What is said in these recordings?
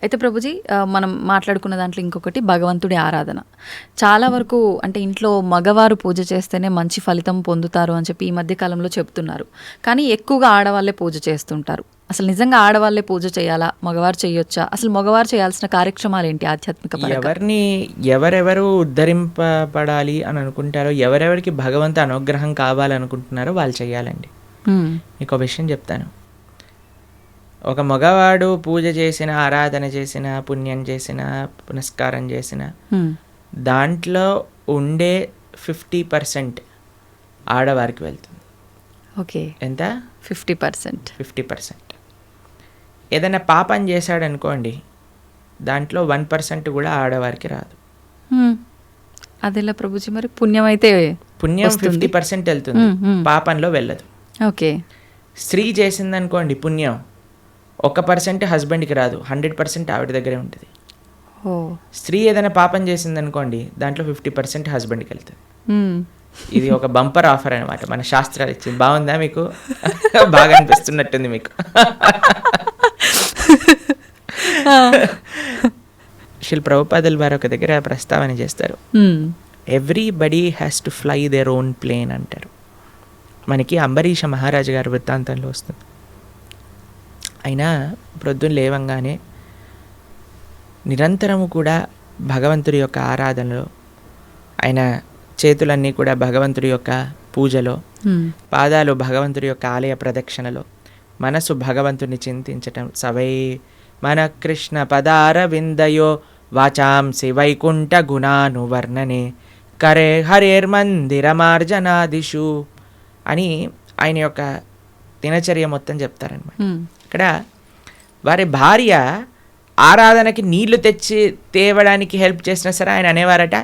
అయితే ప్రభుజీ మనం మాట్లాడుకున్న దాంట్లో ఇంకొకటి భగవంతుడి ఆరాధన. చాలా వరకు అంటే ఇంట్లో మగవారు పూజ చేస్తేనే మంచి ఫలితం పొందుతారు అని చెప్పి ఈ మధ్య కాలంలో చెప్తున్నారు. కానీ ఎక్కువగా ఆడవాళ్ళే పూజ చేస్తుంటారు. అసలు నిజంగా ఆడవాళ్ళే పూజ చేయాలా, మగవారు చేయొచ్చా? అసలు మగవారు చేయాల్సిన కార్యక్రమాలు ఏంటి ఆధ్యాత్మిక పరంగా? ఎవరిని ఎవరెవరు ఉద్ధరింపబడాలి అని అనుకుంటారో, ఎవరెవరికి భగవంతు అనుగ్రహం కావాలనుకుంటున్నారో వాళ్ళు చేయాలండి. మీకు విషయం చెప్తాను. ఒక మగవాడు పూజ చేసిన, ఆరాధన చేసిన, పుణ్యం చేసిన, పునస్కారం చేసిన దాంట్లో ఉండే 50% ఆడవారికి వెళ్తుంది. ఓకే, ఎంత? 50%. 50%. ఏదైనా పాపం చేశాడు అనుకోండి, దాంట్లో 1% కూడా ఆడవారికి రాదు. అదెలా ప్రభుజీ? మరి పుణ్యం అయితే పుణ్యం 50% వెళ్తుంది, పాపంలో వెళ్ళదు. ఓకే. స్త్రీ చేసిందనుకోండి పుణ్యం, 1% హస్బెండ్కి రాదు, 100% ఆవిడ దగ్గరే ఉంటుంది. స్త్రీ ఏదైనా పాపం చేసిందనుకోండి, దాంట్లో 50% హస్బెండ్కి వెళ్తుంది. ఇది ఒక బంపర్ ఆఫర్ అనమాట, మన శాస్త్రాలు ఇచ్చింది. బాగుందా మీకు? బాగా అనిపిస్తున్నట్టుంది మీకు. శ్రీ ప్రభుపాదుల వారు ఒక దగ్గర ప్రస్తావన చేస్తారు, everybody has to fly their own plane అంటారు. మనకి అంబరీష మహారాజు గారి వృత్తాంతంలో వస్తుంది. అయినా ప్రొద్దున లేవంగానే నిరంతరము కూడా భగవంతుడి యొక్క ఆరాధనలో, ఆయన చేతులన్నీ కూడా భగవంతుడి యొక్క పూజలో, పాదాలు భగవంతుడి యొక్క ఆలయ ప్రదక్షిణలో, మనసు భగవంతుని చింతించటం. సవై మన కృష్ణ పదార విందయో వాచాంసి వైకుంఠ గుణానువర్ణనే కరే హరేర్మందిరమార్జనాదిషు అని ఆయన యొక్క దినచర్య మొత్తం చెప్తారనమాట. ఇక్కడ వారి భార్య ఆరాధనకి నీళ్లు తెచ్చి తేవడానికి హెల్ప్ చేసినా సరే ఆయన అనేవారట,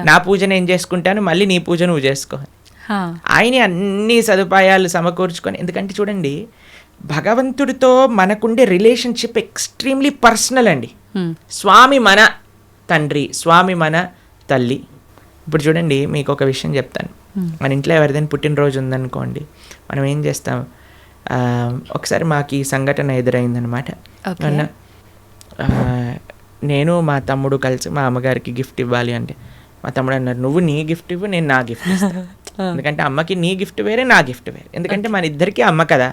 నా పూజ నేను చేసుకుంటాను, మళ్ళీ నీ పూజ నువ్వు చేసుకో. ఆయన అన్ని సదుపాయాలు సమకూర్చుకొని, ఎందుకంటే చూడండి, భగవంతుడితో మనకుండే రిలేషన్షిప్ ఎక్స్ట్రీమ్లీ పర్సనల్ అండి. స్వామి మన తండ్రి, స్వామి మన తల్లి. ఇప్పుడు చూడండి, మీకు ఒక విషయం చెప్తాను. మన ఇంట్లో ఎవరిదైనా పుట్టినరోజు ఉందనుకోండి, మనం ఏం చేస్తాం? ఒకసారి మాకు ఈ సంఘటన ఎదురైందనమాట. నేను మా తమ్ముడు కలిసి మా అమ్మగారికి గిఫ్ట్ ఇవ్వాలి అంటే, మా తమ్ముడు అన్నారు, నువ్వు నీ గిఫ్ట్ ఇవ్వు, నేను నా గిఫ్ట్ ఇస్తాను. ఎందుకంటే అమ్మకి నీ గిఫ్ట్ వేరే, నా గిఫ్ట్ వేరే. ఎందుకంటే మన ఇద్దరికి అమ్మ కదా,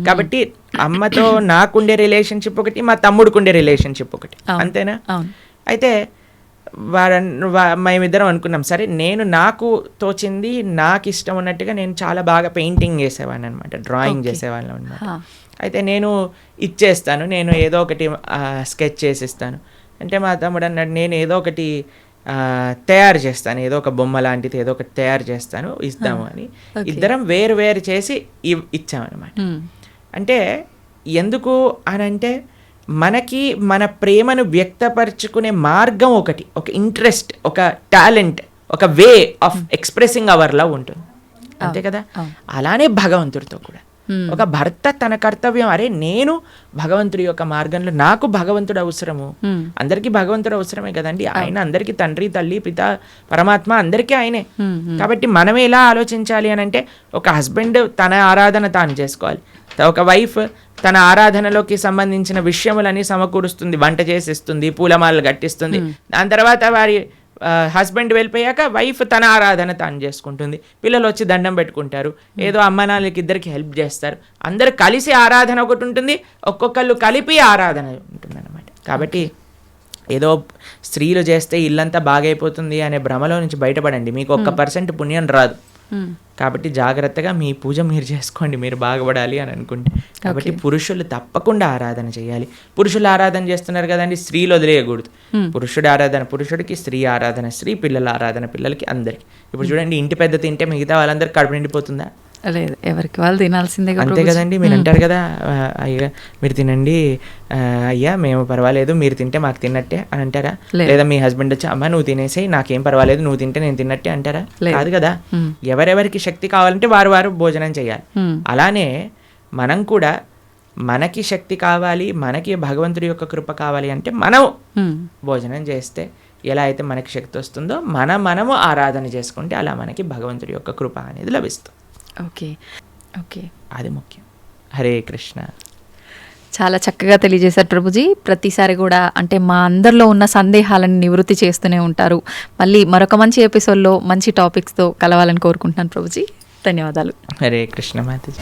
కాబట్టి అమ్మతో నాకుండే రిలేషన్షిప్ ఒకటి, మా తమ్ముడికి ఉండే రిలేషన్షిప్ ఒకటి, అంతేనా? అయితే మేమిద్దరం అనుకున్నాం, సరే నేను నాకు తోచింది, నాకు ఇష్టం ఉన్నట్టుగా నేను చాలా బాగా పెయింటింగ్ చేసేవాడిని అనమాట, డ్రాయింగ్ చేసేవాళ్ళం అనమాట. అయితే నేను ఇచ్చేస్తాను, నేను ఏదో ఒకటి స్కెచ్ చేసిస్తాను అంటే, మా తమ్ముడు అన్నాడు, నేను ఏదో ఒకటి తయారు చేస్తాను, ఏదో ఒక బొమ్మ లాంటిది ఏదో ఒకటి తయారు చేస్తాను, ఇస్తాము అని ఇద్దరం వేరు వేరు చేసి ఇచ్చామన్నమాట. అంటే ఎందుకు అని అంటే, మనకి మన ప్రేమను వ్యక్తపరచుకునే మార్గం ఒకటి, ఒక ఇంట్రెస్ట్, ఒక టాలెంట్, ఒక way of expressing hour love ఉంటుంది, అంతే కదా? అలానే భగవంతుడితో కూడా ఒక భర్త తన కర్తవ్యం, అరే నేను భగవంతుడి యొక్క మార్గంలో, నాకు భగవంతుడు అవసరము, అందరికీ భగవంతుడు అవసరమే కదండి. ఆయన అందరికీ తండ్రి, తల్లి, పిత, పరమాత్మ అందరికీ ఆయనే. కాబట్టి మనం ఎలా ఆలోచించాలి అని అంటే, ఒక హస్బెండ్ తన ఆరాధన తాను చేసుకోవాలి, ఒక వైఫ్ తన ఆరాధనలోకి సంబంధించిన విషయములని సమకూరుస్తుంది, వంట చేసిస్తుంది, పూలమాలలు కట్టిస్తుంది. దాని తర్వాత వారి హస్బెండ్ వెళ్ళిపోయాక వైఫ్ తన ఆరాధన తాను చేసుకుంటుంది, పిల్లలు వచ్చి దండం పెట్టుకుంటారు, ఏదో అమ్మ నాన్నలకి ఇద్దరికి హెల్ప్ చేస్తారు, అందరు కలిసి ఆరాధన ఒకటి ఉంటుంది, ఒక్కొక్కళ్ళు కలిపి ఆరాధన ఉంటుంది అన్నమాట. కాబట్టి ఏదో స్త్రీలు చేస్తే ఇల్లంతా బాగైపోతుంది అనే భ్రమలో నుంచి బయటపడండి, మీకు 1% పుణ్యం రాదు. కాబట్టి జాగ్రత్తగా మీ పూజ మీరు చేసుకోండి, మీరు బాగుపడాలి అని అనుకుంటే. కాబట్టి పురుషులు తప్పకుండా ఆరాధన చేయాలి. పురుషులు ఆరాధన చేస్తున్నారు కదండి, స్త్రీలు వదిలేయకూడదు. పురుషుడి ఆరాధన పురుషుడికి, స్త్రీ ఆరాధన స్త్రీ, పిల్లల ఆరాధన పిల్లలకి, అందరికి. ఇప్పుడు చూడండి, ఇంటి పెద్ద తింటే మిగతా వాళ్ళందరికీ కడుపు నిండిపోతుందా? లేదు, ఎవరికి వాళ్ళు తినాల్సిందే, అంతే కదండి. మీరు అంటారు కదా, అయ్యా మీరు తినండి, అయ్యా మేము పర్వాలేదు, మీరు తింటే మాకు తిన్నట్టే అని అంటారా? లేదా మీ హస్బెండ్ వచ్చి, అమ్మ నువ్వు తినేసి, నాకేం పర్వాలేదు, నువ్వు తింటే నేను తిన్నట్టే అంటారా? కాదు కదా. ఎవరెవరికి శక్తి కావాలంటే వారు వారు భోజనం చేయాలి. అలానే మనం కూడా, మనకి శక్తి కావాలి, మనకి భగవంతుడి యొక్క కృప కావాలి అంటే మనం భోజనం చేస్తే ఎలా అయితే మనకి శక్తి వస్తుందో, మనము ఆరాధన చేసుకుంటే అలా మనకి భగవంతుడి యొక్క కృప అనేది లభిస్తుంది. ఓకే ఓకే, అది ముఖ్యం. హరే కృష్ణ. చాలా చక్కగా తెలియజేశారు ప్రభుజీ. ప్రతిసారి కూడా అంటే మా అందరిలో ఉన్న సందేహాలను నివృత్తి చేస్తూనే ఉంటారు. మళ్ళీ మరొక మంచి ఎపిసోడ్లో మంచి టాపిక్స్తో కలవాలని కోరుకుంటున్నాను ప్రభుజీ. ధన్యవాదాలు. హరే కృష్ణ మాతాజీ.